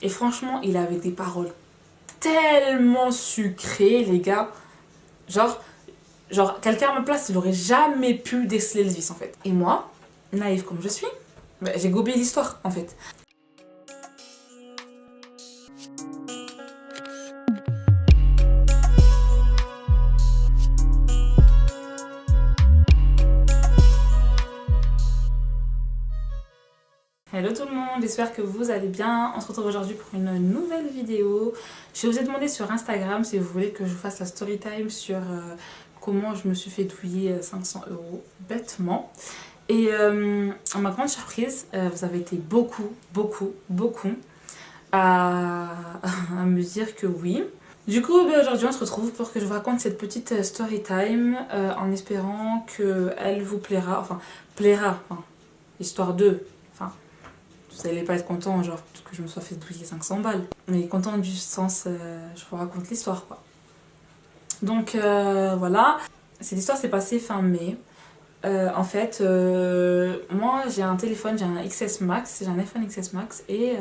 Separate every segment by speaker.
Speaker 1: Et franchement, il avait des paroles tellement sucrées, les gars. Genre quelqu'un à ma place, il aurait jamais pu déceler le vice, en fait. Et moi, naïve comme je suis, bah, j'ai gobé l'histoire, en fait. Hello tout le monde, j'espère que vous allez bien. On se retrouve aujourd'hui pour une nouvelle vidéo. Je vous ai demandé sur Instagram si vous voulez que je vous fasse la story time sur comment je me suis fait douiller 500 € bêtement. Et à ma grande surprise, vous avez été beaucoup à, à me dire que oui. Du coup, aujourd'hui on se retrouve pour que je vous raconte cette petite story time en espérant qu'elle vous plaira, histoire de... Vous n'allez pas être content, genre, que je me sois fait douiller 500 balles. Mais content du sens, je vous raconte l'histoire, quoi. Donc, voilà. Cette histoire s'est passée fin mai. En fait, moi, j'ai un téléphone, j'ai un XS Max, j'ai un iPhone XS Max, et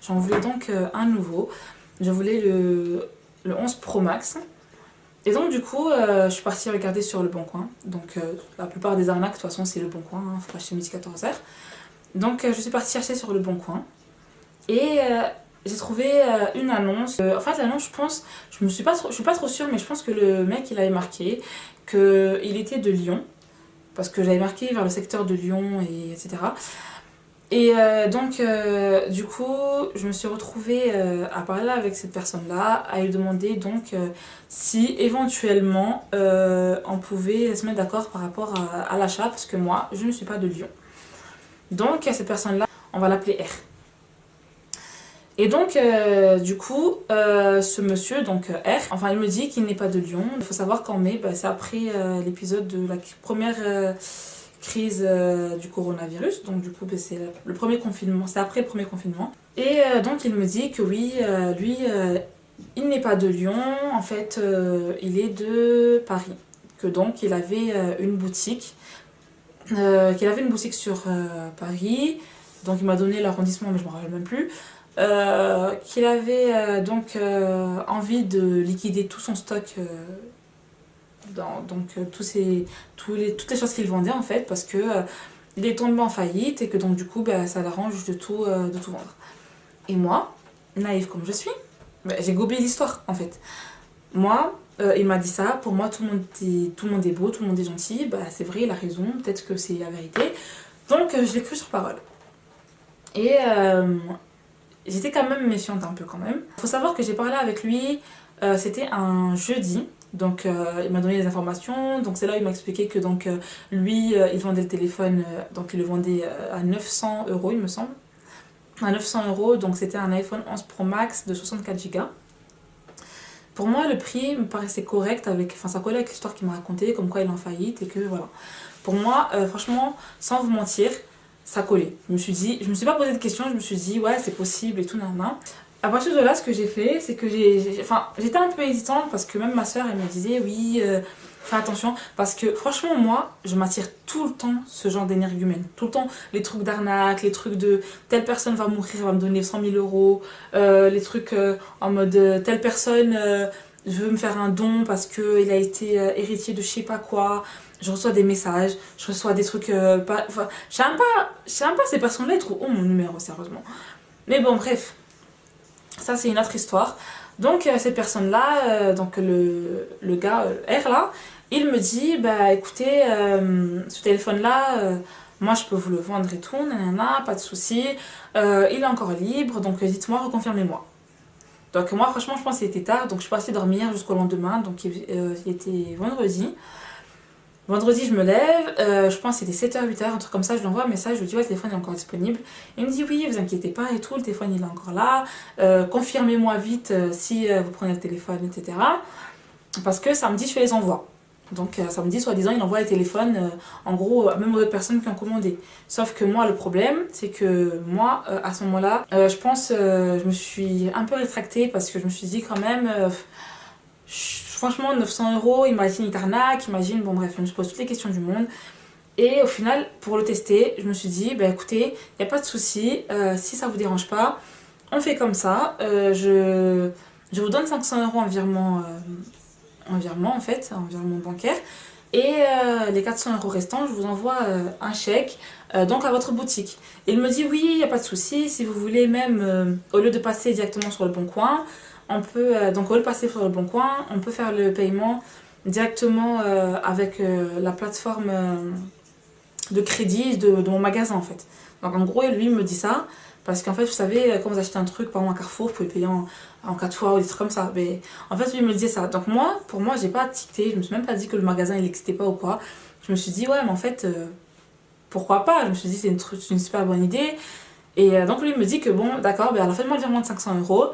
Speaker 1: j'en voulais donc un nouveau. Je voulais le 11 Pro Max. Et donc, du coup, je suis partie regarder sur Le Bon Coin. Donc, la plupart des arnaques, de toute façon, c'est Le Bon Coin, hein, faut pas chez Midi 14h. Donc je suis partie chercher sur Le Bon Coin et j'ai trouvé une annonce. En fait l'annonce, je suis pas trop sûre, mais je pense que le mec il avait marqué qu'il était de Lyon, parce que j'avais marqué vers le secteur de Lyon et etc. Et donc du coup je me suis retrouvée à parler avec cette personne là, à lui demander donc si éventuellement on pouvait se mettre d'accord par rapport à l'achat, parce que moi je ne suis pas de Lyon. Donc cette personne-là, on va l'appeler R. Et donc du coup, ce monsieur, donc R, enfin il me dit qu'il n'est pas de Lyon. Il faut savoir qu'en mai, c'est après l'épisode de la première crise du coronavirus. Donc du coup, c'est le premier confinement, c'est après le premier confinement. Et donc il me dit que oui, lui, il n'est pas de Lyon. En fait, il est de Paris. Que donc il avait une boutique. Qu'il avait une boutique sur Paris, donc il m'a donné l'arrondissement mais je ne me rappelle même plus, qu'il avait donc envie de liquider tout son stock, toutes les choses qu'il vendait en fait, parce que il est tombé en faillite et que donc du coup ça l'arrange de tout vendre. Et moi, naïve comme je suis, j'ai gobé l'histoire en fait. Moi, il m'a dit ça, pour moi tout le monde est beau, tout le monde est gentil, c'est vrai, il a raison, peut-être que c'est la vérité. Donc je l'ai cru sur parole. Et j'étais quand même méfiante un peu quand même. Il faut savoir que j'ai parlé avec lui, c'était un jeudi, donc il m'a donné les informations, donc c'est là où il m'a expliqué que donc lui il vendait le téléphone, donc il le vendait à 900 € il me semble. À 900 €, donc c'était un iPhone 11 Pro Max de 64 Go. Pour moi, le prix me paraissait correct, ça collait avec l'histoire qu'il m'a racontée, comme quoi il est en faillite et que voilà. Pour moi, franchement, sans vous mentir, ça collait. Je me suis pas posé de questions, je me suis dit, ouais, c'est possible et tout, nan. À partir de là, ce que j'ai fait, c'est que j'étais un peu hésitante parce que même ma soeur, elle me disait, oui, fais attention. Parce que franchement, moi, je m'attire tout le temps ce genre d'énergumène. Tout le temps, les trucs d'arnaque, les trucs de telle personne va mourir, va me donner 100 000 €. Les trucs en mode telle personne veut me faire un don parce qu'il a été héritier de je sais pas quoi. Je reçois des messages, je reçois des trucs je sais même pas ces personnes-là, ils trouvent mon numéro, sérieusement. Mais bon, bref. Ça, c'est une autre histoire. Donc, cette personne-là, donc le gars R là, il me dit, écoutez, ce téléphone-là, moi je peux vous le vendre et tout, nanana, pas de souci. Il est encore libre, donc dites-moi, reconfirmez-moi. Donc moi, franchement, je pense qu'il était tard, donc je suis partie dormir jusqu'au lendemain, donc il était vendredi. Vendredi, je me lève, je pense que c'était 7h, 8h, un truc comme ça, je lui envoie un message, je lui dis ouais, le téléphone est encore disponible. Il me dit oui, vous inquiétez pas et tout, le téléphone il est encore là, confirmez-moi vite si vous prenez le téléphone, etc. Parce que samedi, je fais les envois. Donc samedi, soi-disant, il envoie les téléphones, en gros, même aux autres personnes qui ont commandé. Sauf que moi, le problème, c'est que moi, à ce moment-là, je pense, je me suis un peu rétractée parce que je me suis dit quand même... franchement, 900 €, imagine une arnaque, imagine, bon bref, je me pose toutes les questions du monde. Et au final, pour le tester, je me suis dit, écoutez, il n'y a pas de souci, si ça vous dérange pas, on fait comme ça. Je vous donne 500 euros en virement en fait, en virement bancaire. Et les 400 euros restants, je vous envoie un chèque donc à votre boutique. Et il me dit oui, il n'y a pas de souci. Si vous voulez même, au lieu de passer directement sur le bon coin, on peut, donc au lieu de passer sur le bon coin, on peut faire le paiement directement avec la plateforme de crédit de mon magasin en fait. Donc en gros, lui il me dit ça. Parce qu'en fait, vous savez, quand vous achetez un truc, par exemple à Carrefour, vous pouvez payer en 4 fois ou des trucs comme ça. Mais en fait, lui, il me disait ça. Donc moi, pour moi, j'ai pas tiqueté. Je me suis même pas dit que le magasin, il n'existait pas ou quoi. Je me suis dit, ouais, mais en fait, pourquoi pas? Je me suis dit, c'est une super bonne idée. Et donc lui, il me dit que bon, d'accord, ben alors faites-moi le virement de 500 euros.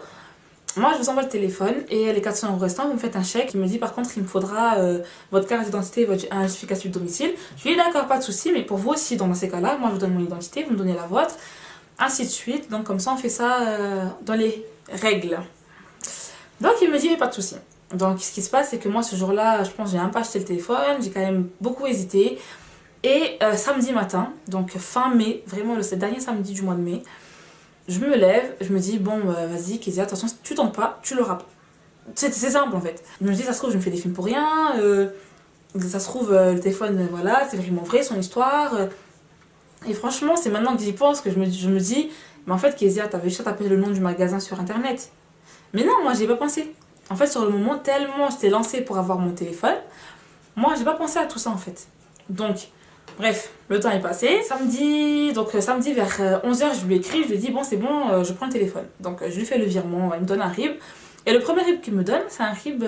Speaker 1: Moi, je vous envoie le téléphone et les 400 euros restants, vous me faites un chèque. Il me dit, par contre, il me faudra votre carte d'identité et votre justificatif de domicile. Je lui dis, d'accord, pas de souci, mais pour vous aussi, dans ces cas-là, moi, je vous donne mon identité, vous me donnez la vôtre. Ainsi de suite, donc comme ça on fait ça dans les règles. Donc il me dit mais pas de souci. Donc ce qui se passe c'est que moi ce jour-là, je pense que j'ai même pas acheté le téléphone, j'ai quand même beaucoup hésité. Et samedi matin, donc fin mai, vraiment le dernier samedi du mois de mai, je me lève, je me dis bon vas-y Kezia, attention si tu tentes pas, tu l'auras pas. C'est simple en fait. Je me dis ça se trouve je me fais des films pour rien, ça se trouve le téléphone voilà c'est vraiment vrai son histoire. Et franchement, c'est maintenant que j'y pense que je me dis, mais en fait, Kezia, t'avais juste à taper le nom du magasin sur internet. Mais non, moi, j'y ai pas pensé. En fait, sur le moment, tellement j'étais lancée pour avoir mon téléphone, moi, j'ai pas pensé à tout ça en fait. Donc, bref, le temps est passé. Samedi vers 11h, je lui écris, je lui dis, bon, c'est bon, je prends le téléphone. Donc, je lui fais le virement, il me donne un RIB. Et le premier RIB qu'il me donne, c'est un RIB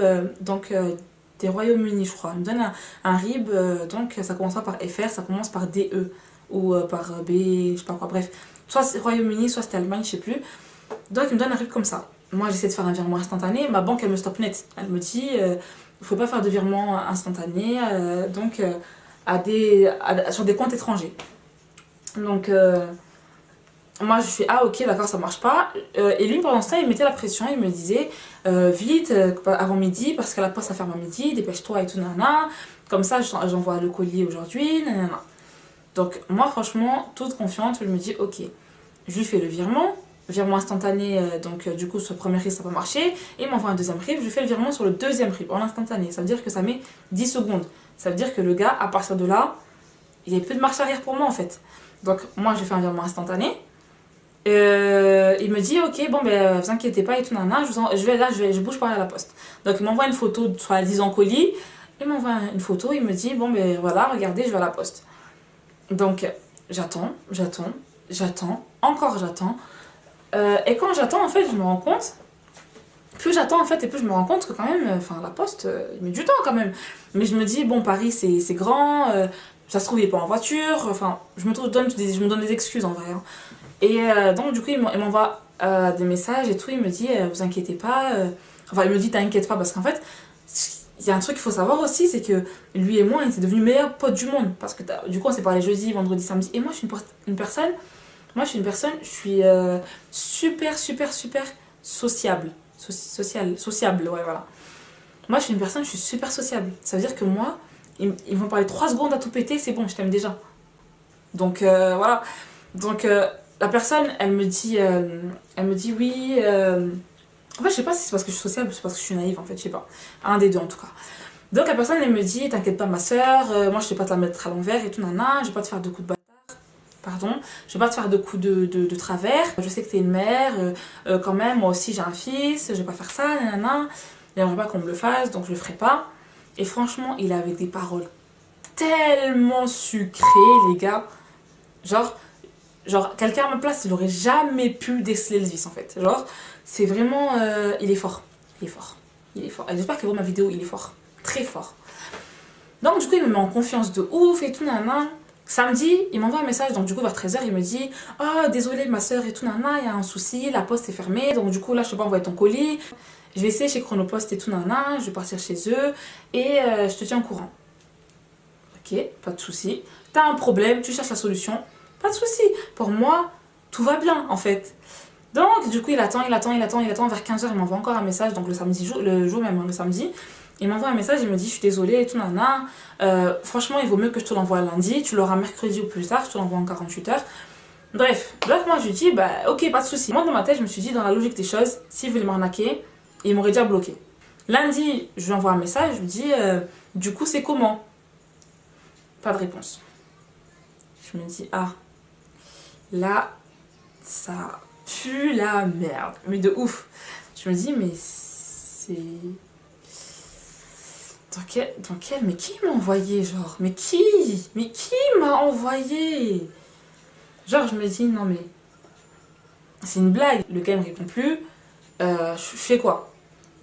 Speaker 1: des Royaumes-Unis, je crois. Il me donne un RIB, donc ça commence pas par FR, ça commence par DE. Ou par B, je sais pas quoi, bref. Soit c'est Royaume-Uni, soit c'est Allemagne, je sais plus. Donc il me donne un RIB comme ça. Moi j'essaie de faire un virement instantané, ma banque elle me stoppe net. Elle me dit, il faut pas faire de virement instantané, sur des comptes étrangers. Donc moi je fais, ah ok d'accord ça marche pas. Et lui pendant ce temps il mettait la pression, il me disait, vite, avant midi, parce que la poste ça ferme à midi, dépêche-toi et tout, nanana. Comme ça j'envoie le colis aujourd'hui, nanana. Donc moi franchement, toute confiante, je me dis ok, je lui fais le virement instantané, du coup ce premier RIB ça n'a pas marché, et il m'envoie un deuxième RIB, je lui fais le virement sur le deuxième RIB en instantané, ça veut dire que ça met 10 secondes, ça veut dire que le gars à partir de là, il n'y a plus de marche arrière pour moi en fait. Donc moi je fais un virement instantané, il me dit ok bon ben vous inquiétez pas et tout nana, je bouge par à la poste. Donc il m'envoie une photo de soi-disant colis, il m'envoie une photo, il me dit bon ben voilà regardez je vais à la poste. Donc j'attends, encore j'attends. Et quand j'attends, en fait, je me rends compte, plus j'attends en fait, et plus je me rends compte que quand même, la poste, il met du temps quand même. Mais je me dis, bon, Paris c'est grand, ça se trouve, il est pas en voiture, je me donne des excuses en vrai. Hein. Et donc, du coup, il m'envoie des messages et tout, il me dit, vous inquiétez pas, il me dit, t'inquiète pas, parce qu'en fait, il y a un truc qu'il faut savoir aussi, c'est que lui et moi, on était devenus meilleurs potes du monde. Parce que du coup, on s'est parlé jeudi, vendredi, samedi. Et moi, je suis une personne, je suis super, super, super sociable. Sociable, ouais, voilà. Moi, je suis une personne, je suis super sociable. Ça veut dire que moi, ils vont parler 3 secondes à tout péter, c'est bon, je t'aime déjà. Donc, voilà. Donc, la personne, elle me dit oui. En fait, je sais pas si c'est parce que je suis sociable ou c'est parce que je suis naïve, en fait, je sais pas. Un des deux, en tout cas. Donc, la personne, elle me dit, t'inquiète pas, ma soeur, moi, je vais pas te la mettre à l'envers et tout, nana, je vais pas te faire de coups de bâtard. Pardon, je vais pas te faire de coups de travers. Je sais que t'es une mère, quand même, moi aussi j'ai un fils, je vais pas faire ça, nanana. J'aimerais pas qu'on me le fasse, donc je le ferai pas. Et franchement, il avait des paroles tellement sucrées, les gars. Genre quelqu'un à ma place, il aurait jamais pu déceler le vice en fait. Genre, c'est vraiment. Il est fort. Il est fort. Il est fort. Et j'espère qu'il voit ma vidéo, il est fort. Très fort. Donc, du coup, il me met en confiance de ouf et tout, nanana. Samedi, il m'envoie un message, donc du coup vers 13h, il me dit oh, désolé ma soeur et tout, nana, il y a un souci, la poste est fermée, donc du coup là je peux pas envoyer ton colis. Je vais essayer chez Chronopost et tout, nana, je vais partir chez eux et je te tiens au courant. Ok, pas de souci. T'as un problème, tu cherches la solution, pas de souci. Pour moi, tout va bien en fait. Donc du coup il attend, vers 15h, il m'envoie encore un message, donc le jour même, le samedi. Il m'envoie un message, il me dit je suis désolée et tout, nana. Franchement, il vaut mieux que je te l'envoie lundi. Tu l'auras mercredi ou plus tard, je te l'envoie en 48 heures. Bref, moi je lui dis, bah ok, pas de souci. Moi dans ma tête, je me suis dit, dans la logique des choses, s'il voulait m'arnaquer, il m'aurait déjà bloqué. Lundi, je lui envoie un message, je lui dis, du coup, c'est comment? Pas de réponse. Je me dis, ah, là, ça pue la merde. Mais de ouf. Je me dis, mais c'est. Mais qui m'a envoyé, genre? Mais qui? Mais qui m'a envoyé? Genre, je me dis, non mais. C'est une blague. Le gars ne me répond plus. Je fais quoi?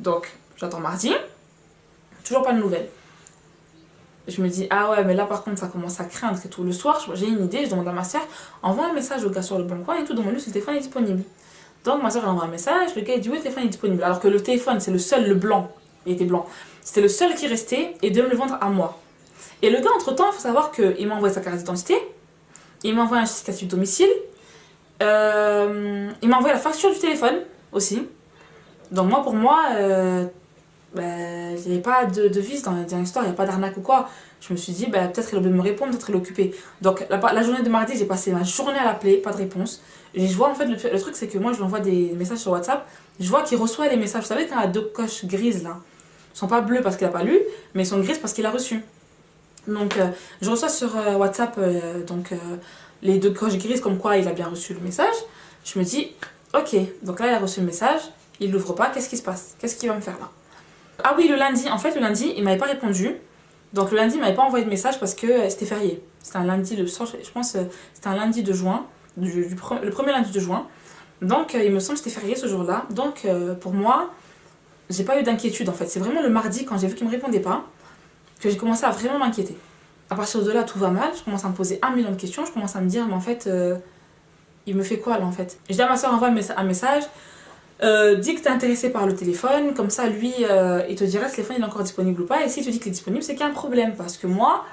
Speaker 1: Donc, j'attends mardi. Toujours pas de nouvelles. Je me dis, ah ouais, mais là par contre, ça commence à craindre et tout. Le soir, j'ai une idée, je demande à ma soeur, envoie un message au gars sur le bon coin et tout, demande-lui si le téléphone est disponible. Donc ma soeur, elle envoie un message, le gars il dit, oui, le téléphone est disponible. Alors que le téléphone, c'est le seul, le blanc, il était blanc. C'était le seul qui restait et devait me le vendre à moi. Et le gars, entre-temps, il faut savoir qu'il m'a envoyé sa carte d'identité, il m'a envoyé un justificatif de domicile, il m'a envoyé la facture du téléphone aussi. Donc moi, pour moi, il n'y avait pas de vice dans l'histoire, il n'y a pas d'arnaque ou quoi. Je me suis dit, peut-être il a oublié de me répondre, peut-être il est occupé. Donc la journée de mardi, j'ai passé ma journée à l'appeler, pas de réponse. Et je vois en fait, le truc c'est que moi je lui envoie des messages sur WhatsApp, je vois qu'il reçoit les messages. Vous savez quand il y a deux coches grises là, ils sont pas bleus parce qu'il a pas lu, mais ils sont grises parce qu'il a reçu. Donc je reçois sur WhatsApp les deux coches grises comme quoi il a bien reçu le message. Je me dis, ok, donc là il a reçu le message, il l'ouvre pas, qu'est-ce qui se passe? Qu'est-ce qu'il va me faire là? Ah oui, le lundi, il m'avait pas répondu. Donc le lundi, il m'avait pas envoyé de message parce que c'était férié. C'était un lundi de, je pense, c'était un lundi de juin, le premier lundi de juin. Donc il me semble que c'était férié ce jour-là. Donc pour moi, j'ai pas eu d'inquiétude en fait. C'est vraiment le mardi, quand j'ai vu qu'il me répondait pas, que j'ai commencé à vraiment m'inquiéter. À partir de là, tout va mal. Je commence à me poser 1 million de questions. Je commence à me dire, mais en fait, il me fait quoi là en fait? Je dis à ma soeur, envoie un message. Dis que t'es intéressé par le téléphone, comme ça lui il te dira si le téléphone il est encore disponible ou pas, et s'il te dit qu'il est disponible, c'est qu'il y a un problème parce que moi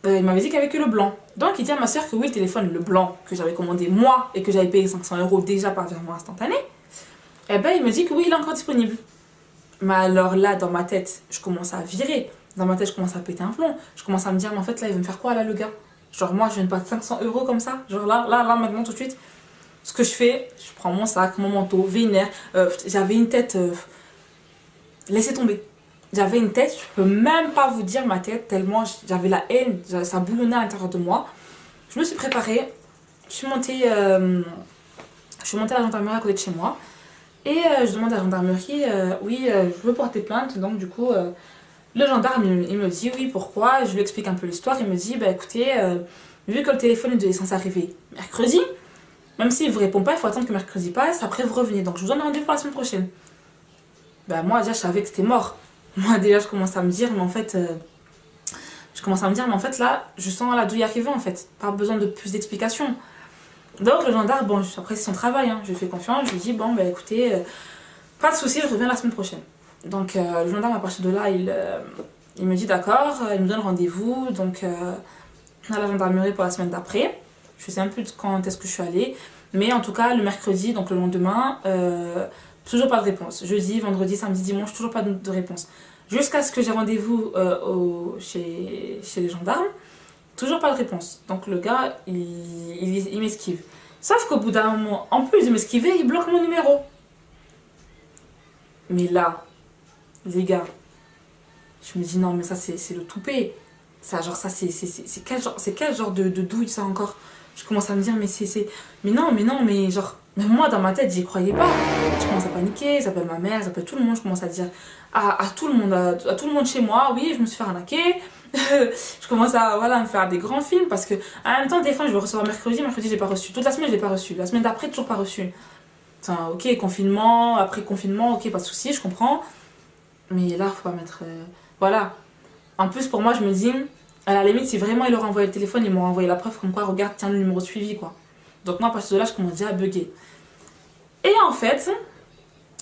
Speaker 1: il m'avait dit qu'il n'y avait que le blanc. Donc il dit à ma soeur que oui, le téléphone, le blanc que j'avais commandé moi et que j'avais payé 500 € déjà par virement instantané, il me dit que oui, il est encore disponible. Mais alors là, dans ma tête, je commence à virer, dans ma tête, je commence à péter un plomb, je commence à me dire, mais en fait là, il veut me faire quoi là, le gars? Genre moi, je viens de perdre 500 € comme ça, genre là, maintenant, tout de suite. Ce que je fais, je prends mon sac, mon manteau, vénère. J'avais une tête. Laissez tomber. J'avais une tête, je peux même pas vous dire ma tête, tellement j'avais la haine, ça boulonnait à l'intérieur de moi. Je me suis préparée, je suis montée à la gendarmerie à côté de chez moi. Et je demande à la gendarmerie, oui, je veux porter plainte. Donc du coup, le gendarme, il me dit, oui, pourquoi? Je lui explique un peu l'histoire. Il me dit, écoutez, vu que le téléphone est censé arriver mercredi, même s'il ne vous répond pas, il faut attendre que mercredi passe, après vous revenez. Donc je vous donne rendez-vous pour la semaine prochaine. Moi déjà je savais que c'était mort. Moi déjà je commence à me dire, mais en fait... là, je sens la douille arriver en fait. Pas besoin de plus d'explications. Donc le gendarme, bon, après c'est son travail, hein, je lui fais confiance, je lui dis, écoutez, pas de soucis, je reviens la semaine prochaine. Donc le gendarme à partir de là, il me dit d'accord, il me donne rendez-vous, donc à la gendarmerie pour la semaine d'après. Je sais un peu quand est-ce que je suis allée. Mais en tout cas, le mercredi, donc le lendemain, toujours pas de réponse. Jeudi, vendredi, samedi, dimanche, toujours pas de réponse. Jusqu'à ce que j'ai rendez-vous chez les gendarmes, toujours pas de réponse. Donc le gars, il m'esquive. Sauf qu'au bout d'un moment, en plus de m'esquiver, il bloque mon numéro. Mais là, les gars, je me dis non, mais ça c'est le toupet. Ça, genre, ça c'est quel genre de douille ça encore? Je commence à me dire, mais non, mais genre, même moi dans ma tête, j'y croyais pas. Je commence à paniquer, j'appelle ma mère, j'appelle tout le monde, je commence à dire à tout le monde chez moi, oui, je me suis fait arnaquer. Je commence à me faire des grands films parce que, en même temps, des fois, je vais recevoir mercredi, j'ai pas reçu. Toute la semaine, je l'ai pas reçu. La semaine d'après, toujours pas reçu. Enfin, ok, confinement, après confinement, ok, pas de soucis, je comprends. Mais là, faut pas mettre. Voilà. En plus, pour moi, je me dis. À la limite, si vraiment il aurait envoyé le téléphone, ils m'auraient envoyé la preuve comme quoi, regarde, tiens le numéro de suivi, quoi. Donc moi, à partir de là, je commence déjà à bugger. Et en fait,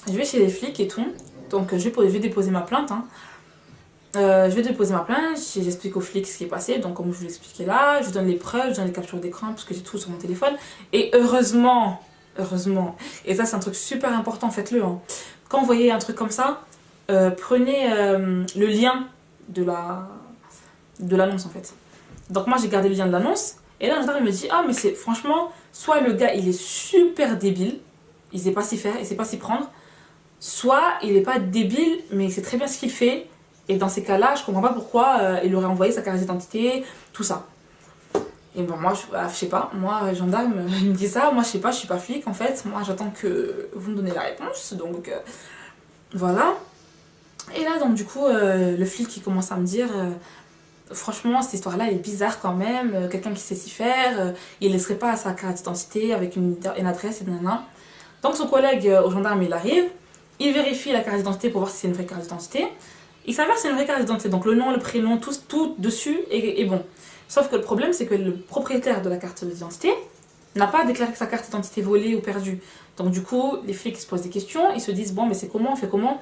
Speaker 1: je vais chez les flics et tout. Donc je vais déposer ma plainte. Hein. Je vais déposer ma plainte, j'explique aux flics ce qui est passé. Donc comme je vous l'expliquais là, je donne les preuves, je donne les captures d'écran parce que j'ai tout sur mon téléphone. Et heureusement, et ça c'est un truc super important, faites-le. Hein. Quand vous voyez un truc comme ça, prenez le lien de l'annonce en fait. Donc moi j'ai gardé le lien de l'annonce Et là, un gendarme me dit, ah, mais c'est franchement, soit le gars, il est super débile, il sait pas s'y faire, il sait pas s'y prendre, soit il est pas débile, mais il sait très bien ce qu'il fait. Et dans ces cas-là, je comprends pas pourquoi il aurait envoyé sa carte d'identité, tout ça. Et bon, moi, je sais pas, moi, gendarme, il me dit ça, moi, je sais pas, je suis pas flic en fait, moi, j'attends que vous me donnez la réponse, donc voilà. Et là, donc, du coup, le flic, il commence à me dire, franchement, cette histoire-là, elle est bizarre quand même, quelqu'un qui sait s'y faire, il laisserait pas sa carte d'identité avec une adresse et nanana. Donc, son collègue au gendarme, il arrive, il vérifie la carte d'identité pour voir si c'est une vraie carte d'identité. Il s'avère que c'est une vraie carte d'identité, donc le nom, le prénom, tout dessus est bon. Sauf que le problème, c'est que le propriétaire de la carte d'identité n'a pas déclaré que sa carte d'identité volée ou perdue. Donc du coup, les flics se posent des questions, ils se disent, bon, mais c'est comment, on fait comment.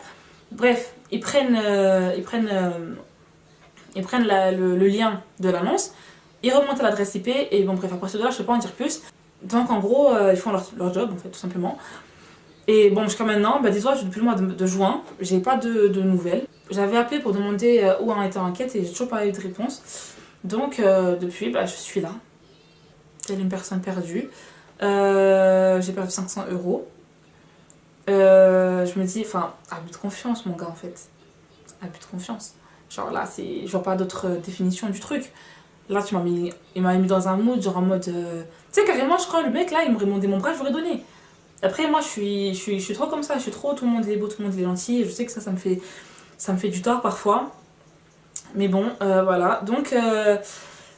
Speaker 1: Bref, ils prennent le lien de l'annonce, ils remontent à l'adresse IP, et bon, bref, à partir de là, je ne peux pas en dire plus. Donc en gros, ils font leur job, en fait, tout simplement. Et bon, jusqu'à maintenant, dis-toi, depuis le mois de juin, j'ai pas de nouvelles. J'avais appelé pour demander où en était l'enquête et j'ai toujours pas eu de réponse. Donc depuis, je suis là, telle une personne perdue. J'ai perdu 500 euros. Je me dis, enfin, abus de confiance, mon gars, en fait. Abus de confiance. Genre là, je vois pas d'autre définition du truc. Là, il m'a mis dans un mood, genre en mode. Tu sais, carrément, je crois, le mec là, il m'aurait demandé mon bras, je l'aurais donné. Après, moi, je suis trop comme ça, je suis trop, tout le monde est beau, tout le monde est gentil, et je sais que ça me fait du tort parfois. Mais bon, voilà. Donc,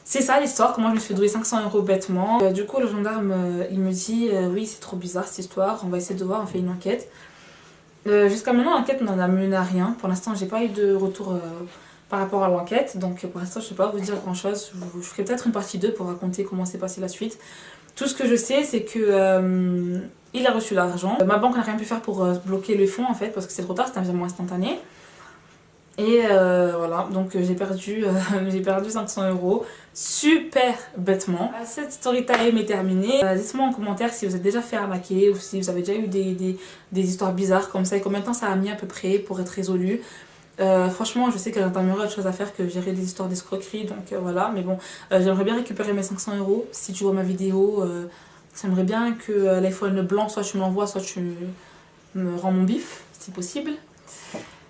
Speaker 1: c'est ça l'histoire, comment je me suis fait douiller 500 euros bêtement. Du coup, le gendarme, il me dit, oui, c'est trop bizarre cette histoire, on va essayer de voir, on fait une enquête. Jusqu'à maintenant, l'enquête n'en a mené à rien. Pour l'instant, j'ai pas eu de retour par rapport à l'enquête, donc pour l'instant, je ne peux pas vous dire grand chose. Je ferai peut-être une partie 2 pour raconter comment s'est passée la suite. Tout ce que je sais, c'est que il a reçu l'argent. Ma banque n'a rien pu faire pour bloquer les fonds en fait, parce que c'est trop tard, c'est un virement instantané. Et voilà, donc j'ai perdu 500 euros, super bêtement. Cette story time est terminée. Dites-moi en commentaire si vous êtes déjà fait arnaquer ou si vous avez déjà eu des histoires bizarres comme ça et combien de temps ça a mis à peu près pour être résolu. Franchement, je sais que j'entends autre chose à faire que gérer des histoires d'escroquerie, donc voilà. Mais bon, j'aimerais bien récupérer mes 500 euros. Si tu vois ma vidéo, j'aimerais bien que l'iPhone blanc, soit tu me l'envoies, soit tu me rends mon bif, si possible.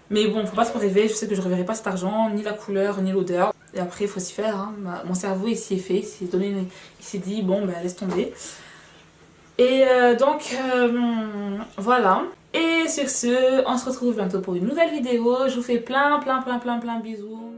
Speaker 1: Mais bon, faut pas trop rêver, je sais que je ne reverrai pas cet argent, ni la couleur, ni l'odeur. Et après, il faut s'y faire, hein. Mon cerveau, il s'y est fait, il s'est dit, bon, laisse tomber. Et donc, voilà. Et sur ce, on se retrouve bientôt pour une nouvelle vidéo. Je vous fais plein bisous.